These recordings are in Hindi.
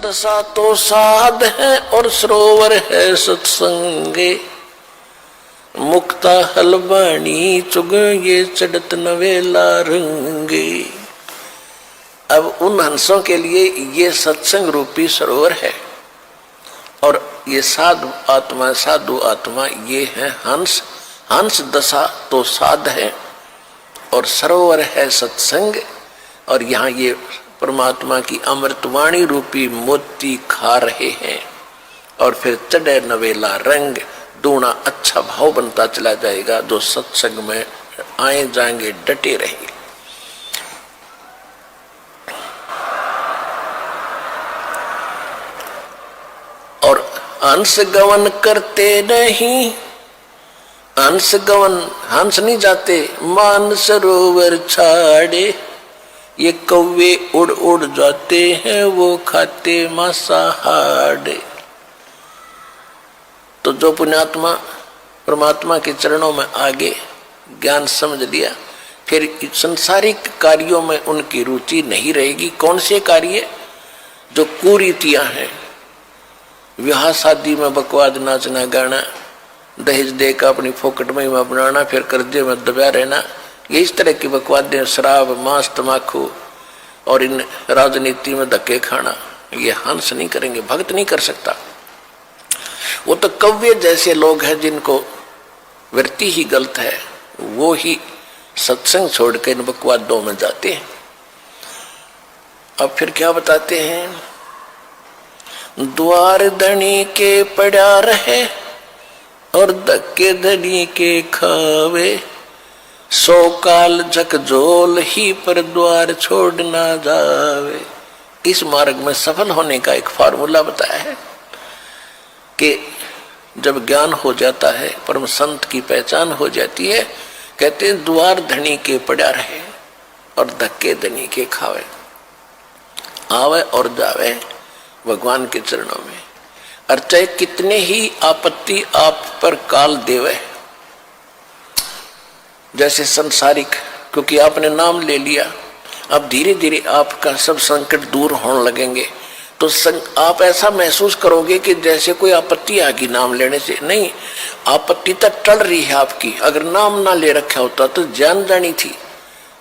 दशा तो साध है और सरोवर है सत्संगे, मुक्ता हलवाणी चुग ये चढ़त नवेला रंगे। अब उन हंसों के लिए ये सत्संग रूपी सरोवर है और ये साधु आत्मा ये है हंस। हंस दशा तो साध है और सरोवर है सत्संग, और यहाँ ये परमात्मा की अमृतवाणी रूपी मोती खा रहे हैं। और फिर चढ़े नवेला रंग, दूना अच्छा भाव बनता चला जाएगा। जो सत्संग में आए जाएंगे डटे रहेंगे। और हंस गवन करते नहीं, हंस गवन हंस नहीं जाते मान सरोवर छाड़े, ये कौवे उड़ उड़ जाते हैं वो खाते मांसाहार। तो जो पुण्यात्मा परमात्मा के चरणों में आगे ज्ञान समझ लिया, फिर संसारिक कार्यों में उनकी रुचि नहीं रहेगी। कौन से कार्य? जो कुरीतियां हैं, विवाह शादी में बकवाद नाचना गाना, दहेज दे का अपनी फोकट में बनाना, फिर कर्जे में दबा रहना, ये इस तरह की बकवादें, शराब मांस तमाकू और इन राजनीति में धक्के खाना, ये हंस नहीं करेंगे, भक्त नहीं कर सकता। वो तो कव्य जैसे लोग हैं जिनको वृत्ति ही गलत है, वो ही सत्संग छोड़ के इन बकवादों में जाते हैं। अब फिर क्या बताते हैं? द्वार धनी के पड़ा रहे और धक्के धनी के खावे, 100 काल झकझोल ही पर द्वार छोड़ ना जावे। इस मार्ग में सफल होने का एक फार्मूला बताया है कि जब ज्ञान हो जाता है, परम संत की पहचान हो जाती है, कहते हैं द्वार धनी के पड़ा रहे और धक्के धनी के खावे। आवे और जावे भगवान के चरणों में, और चाहे कितने ही आपत्ति आप पर काल देवे, जैसे संसारिक, क्योंकि आपने नाम ले लिया, अब धीरे धीरे आपका सब संकट दूर होने लगेंगे। तो आप ऐसा महसूस करोगे कि जैसे कोई आपत्ति आ गई नाम लेने से। नहीं, आपत्ति तक टल रही है आपकी। अगर नाम ना ले रखा होता तो जान जानी थी।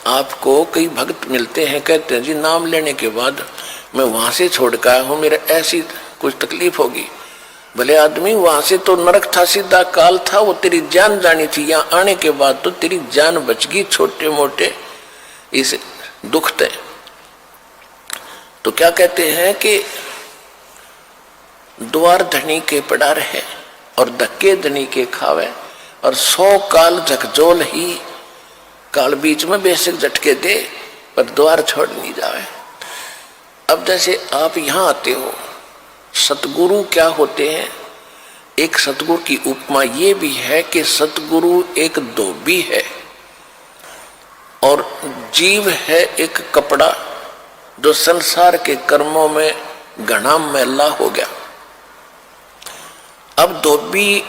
आपको कई भक्त मिलते हैं, कहते हैं जी नाम लेने के बाद मैं वहां से छोड़ के आया हूँ, मेरे ऐसी कुछ तकलीफ होगी। भले आदमी, वहां से तो नरक था, सीधा काल था, वो तेरी जान जानी थी। यहाँ आने के बाद तो तेरी जान बच गई छोटे मोटे इस दुख थे। तो क्या कहते हैं कि द्वार धनी के पड़ा रहे और धक्के धनी के खावे, और 100 काल झकझोल ही, काल बीच में बेशक झटके दे पर द्वार छोड़ नहीं जावे। अब जैसे आप यहाँ आते हो, सतगुरु क्या होते हैं? एक सतगुरु की उपमा ये भी है कि सतगुरु एक धोबी है और जीव है एक कपड़ा, जो संसार के कर्मों में घना मैला हो गया। अब धोबी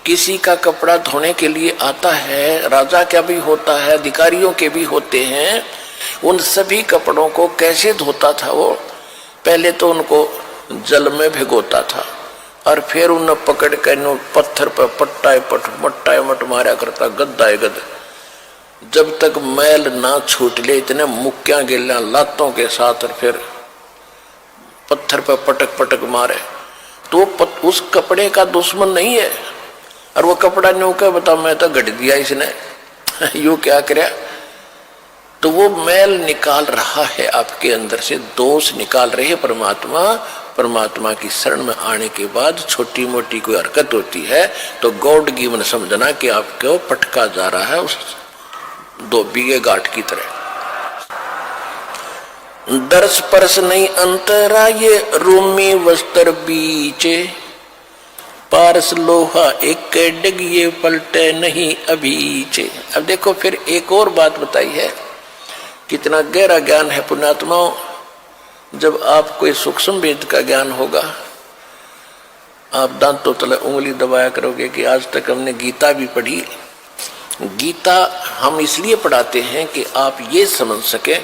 किसी का कपड़ा धोने के लिए आता है, राजा का भी होता है, अधिकारियों के भी होते हैं। उन सभी कपड़ों को कैसे धोता था वो? पहले तो उनको जल में भिगोता था और फिर उन्हें पकड़ कर पत्थर पर पट्टा मट मारा करता, गद्दा गद, जब तक मैल ना छूट ले, इतने मुक्कियां गिल्ला लातों के साथ, और फिर पत्थर पर पटक पटक मारे। तो उस कपड़े का दुश्मन नहीं है, और वो कपड़ा न्यू क्या बता, मैं तो गढ़ दिया इसने यू क्या करे। तो वो मैल निकाल रहा है आपके अंदर से, दोष निकाल रहे हैं परमात्मा। परमात्मा की शरण में आने के बाद छोटी मोटी कोई हरकत होती है तो गॉड गिवन समझना कि आपको पटका जा रहा है उस धोबी के घाट की तरह। दर्श परस नहीं अंतरा ये रूमी वस्त्र बीचे, पारस लोहा एक डिग ये पलटे नहीं अभीचे। अब देखो फिर एक और बात बताई है, कितना गहरा ज्ञान है पुण्यात्माओं। जब आप कोई सूक्ष्म वेद का ज्ञान होगा, आप दांतों तले उंगली दबाया करोगे कि आज तक हमने गीता भी पढ़ी। गीता हम इसलिए पढ़ाते हैं कि आप ये समझ सके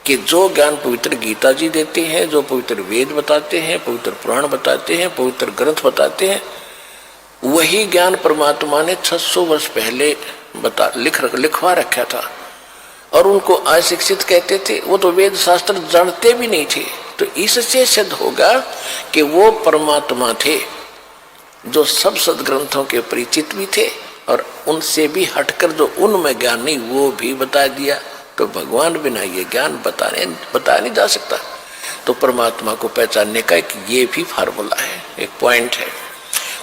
कि जो ज्ञान पवित्र गीता जी देते हैं, जो पवित्र वेद बताते हैं, पवित्र पुराण बताते हैं, पवित्र ग्रंथ बताते हैं, वही ज्ञान परमात्मा ने 600 वर्ष पहले लिखवा रखा था। और उनको अशिक्षित कहते थे, वो तो वेद शास्त्र जानते भी नहीं थे। तो इससे सिद्ध होगा कि वो परमात्मा थे जो सब सदग्रंथों के परिचित भी थे, और उनसे भी हटकर जो उनमें ज्ञान नहीं वो भी बता दिया। तो भगवान बिना ये ज्ञान बताया नहीं जा सकता। तो परमात्मा को पहचानने का एक ये भी फार्मूला है, एक पॉइंट है।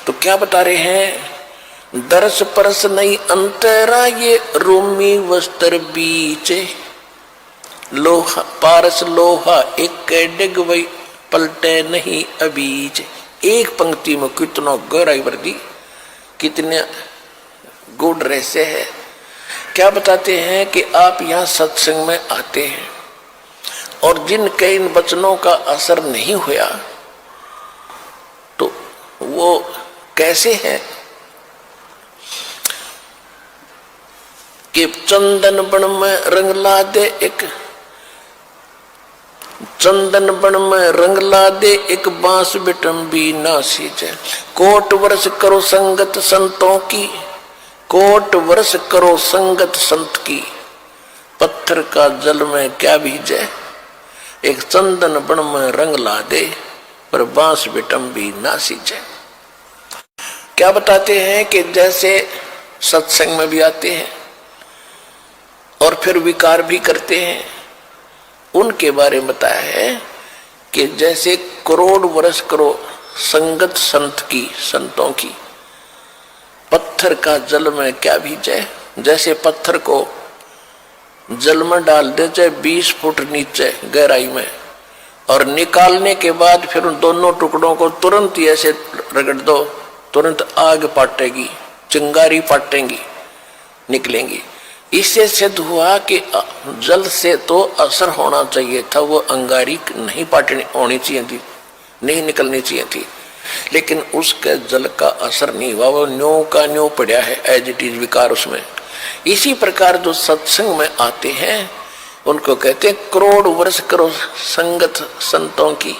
तो क्या बता रहे हैं, दरस परस नहीं अंतरा ये रोमी वस्त्र बीच, लोहा पारस लोहा एक डिग वही पलटे नहीं अबीच। एक पंक्ति में कितना गहराई वर्दी, कितने गुड रहस्य है। क्या बताते हैं कि आप यहाँ सत्संग में आते हैं और जिनके इन वचनों का असर नहीं हुआ तो वो कैसे है कि चंदन बन में रंग ला दे एक, चंदन बन में रंग ला दे एक बांस बिटम्बी ना सींचे। कोट वर्ष करो संगत संतों की, कोट वर्ष करो संगत संत की, पत्थर का जल में क्या भीजे। एक चंदन बन में रंग ला दे पर बांस बिटम्बी ना सींचे। क्या बताते हैं कि जैसे सत्संग में भी आते हैं और फिर विकार भी करते हैं, उनके बारे में बताया है कि जैसे करोड़ वर्ष करो संगत संत की, संतों की, पत्थर का जल में क्या भीजे। जैसे पत्थर को जल में डाल दे चाहे 20 फुट नीचे गहराई में, और निकालने के बाद फिर उन दोनों टुकड़ों को तुरंत ही ऐसे रगड़ दो, तुरंत आग पाटेगी, चिंगारी पाटेंगी, निकलेंगी। इससे सिद्ध हुआ कि जल से तो असर होना चाहिए था, वो अंगारी नहीं पाटनी होनी चाहिए थी, नहीं निकलनी चाहिए थी, लेकिन उसके जल का असर नहीं हुआ, वो न्यो का न्यो पड़ा है, एज इट इज विकार उसमें। इसी प्रकार जो सत्संग में आते हैं उनको कहते हैं करोड़ वर्ष करो संगत संतों की,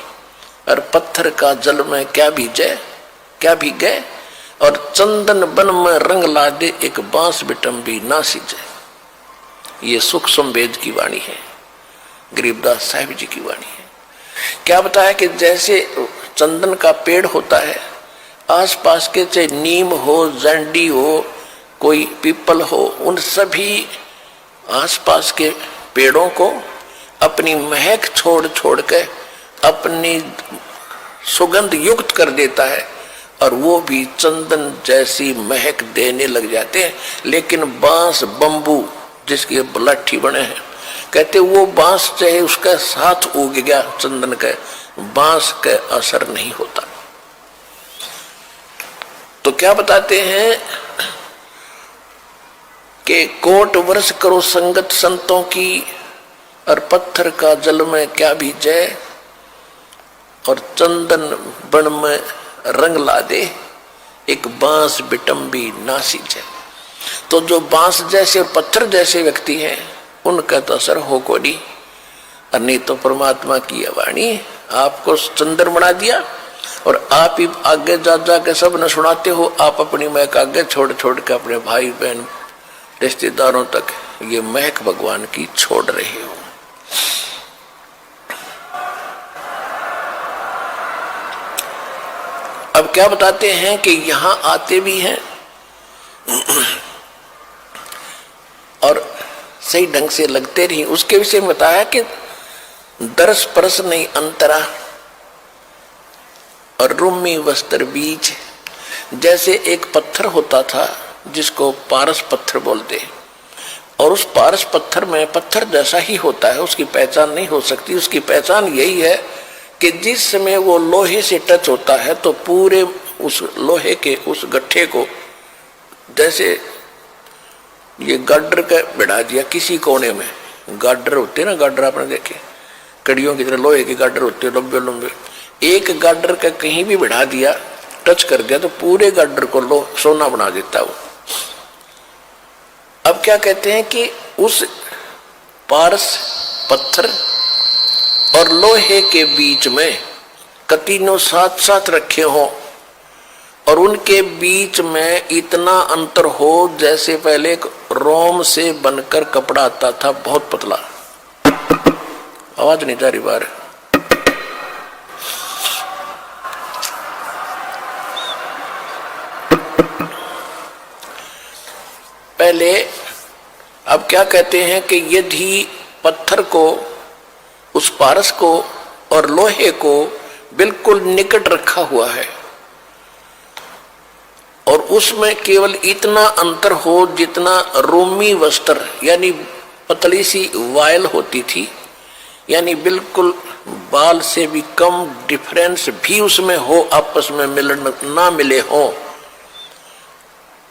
और पत्थर का जल में क्या भीजे, क्या भीगे, और चंदन बन में रंग ला दे एक बांस बिटम्बी ना सींचे। ये सुख संवेद की वाणी है, गरीबदास साहिब जी की वाणी है। क्या बताया कि जैसे चंदन का पेड़ होता है, आसपास के चाहे नीम हो, जंडी हो, कोई पीपल हो, उन सभी आसपास के पेड़ों को अपनी महक छोड़ छोड़ के अपनी सुगंध युक्त कर देता है, और वो भी चंदन जैसी महक देने लग जाते हैं। लेकिन बांस, बंबू जिसकी लाठी बने हैं, कहते वो बांस चाहे उसका साथ उग गया चंदन के, बांस का असर नहीं होता। तो क्या बताते हैं कि कोट वर्ष करो संगत संतों की, और पत्थर का जल में क्या भीजे, और चंदन बन में रंग ला दे एक बांस बिटम्बी ना सींचे। तो जो बांस जैसे और पत्थर जैसे व्यक्ति हैं उनका तो असर हो को नहीं, और नहीं तो परमात्मा की वाणी आपको चंदन बना दिया, और आप ही आगे जा के सब न सुनाते हो। आप अपनी महक आगे छोड़ छोड़ के अपने भाई बहन रिश्तेदारों तक ये महक भगवान की छोड़ रहे हो। अब क्या बताते हैं कि यहां आते भी हैं और सही ढंग से लगते रही। उसके विषय में बताया कि दरस परस नहीं अंतरा और रूमी वस्त्र बीज। जैसे एक पत्थर होता था जिसको पारस पत्थर बोलते, और उस पारस पत्थर में पत्थर जैसा ही होता है, उसकी पहचान नहीं हो सकती। उसकी पहचान यही है कि जिस समय वो लोहे से टच होता है तो पूरे उस लोहे के उस गट्ठे को, जैसे ये गाडर का बिठा दिया किसी कोने में, गाडर होते ना, गाडर आपने देखे कड़ियों की तरह लोहे के गाडर होते हैं लंबे लंबे, एक गाडर का कहीं भी बिठा दिया, टच कर दिया तो पूरे गाडर को सोना बना देता वो। अब क्या कहते हैं कि उस पारस पत्थर और लोहे के बीच में तीनों साथ साथ रखे हों और उनके बीच में इतना अंतर हो जैसे पहले एक रोम से बनकर कपड़ा आता था, बहुत पतला। आवाज नहीं जा रही बाहर। पहले अब क्या कहते हैं कि यदि पत्थर को, उस पारस को और लोहे को बिल्कुल निकट रखा हुआ है और उसमें केवल इतना अंतर हो जितना रोमी वस्त्र यानी पतली सी वायल होती थी, यानी बिल्कुल बाल से भी कम डिफरेंस भी उसमें हो, आपस में मिलन ना मिले हो,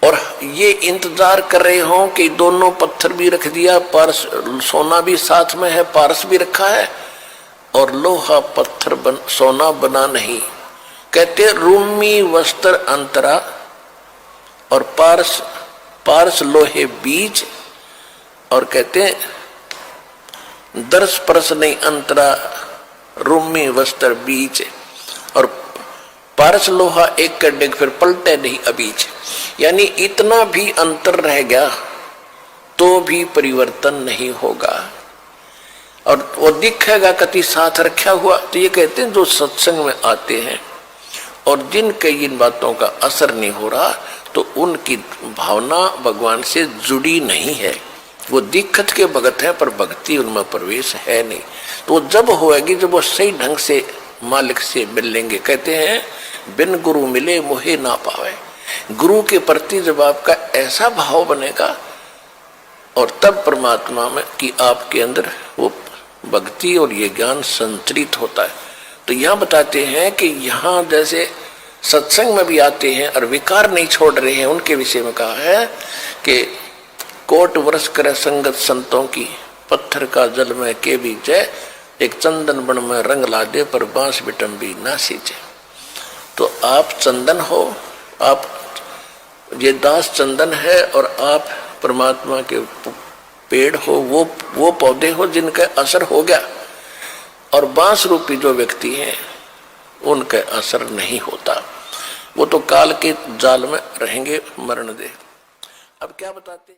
और ये इंतजार कर रहे हो कि दोनों पत्थर भी रख दिया, पारस सोना भी साथ में है, पारस भी रखा है और लोहा पत्थर सोना बना नहीं। कहते रूमी वस्त्र अंतरा और पारस लोहे बीज, और कहते दर्श परस नहीं अंतरा रूमी वस्त्र बीज, और पारस लोहा एक कर डेग फिर पलटे नहीं अबीज। यानी इतना भी अंतर रह गया तो भी परिवर्तन नहीं होगा और वो दिखेगा कति साथ रखा हुआ। तो ये कहते हैं जो सत्संग में आते हैं और जिनके इन बातों का असर नहीं हो रहा तो उनकी भावना भगवान से जुड़ी नहीं है, वो दिक्कत के भगत है पर भक्ति उनमें प्रवेश है नहीं। तो जब होएगी जब वो सही ढंग से मालिक से मिल लेंगे। कहते हैं बिन गुरु मिले मोहे ना पावे। गुरु के प्रति जब आपका ऐसा भाव बनेगा और तब परमात्मा में कि आपके अंदर वो भक्ति और ये ज्ञान संतरित होता है। तो यहाँ बताते हैं कि यहाँ जैसे सत्संग में भी आते हैं और विकार नहीं छोड़ रहे हैं, उनके विषय में कहा है कि कोट वर्ष करे संगत संतों की, पत्थर का जल में के बीच है, एक चंदन बन में रंग ला दे पर बांस बिटम्बी ना सींचे। तो आप चंदन हो, आप ये दास चंदन है और आप परमात्मा के पेड़ हो, वो पौधे हो जिनका असर हो गया, और बांस रूपी जो व्यक्ति हैं उनका असर नहीं होता, वो तो काल के जाल में रहेंगे, मरण दे। अब क्या बताते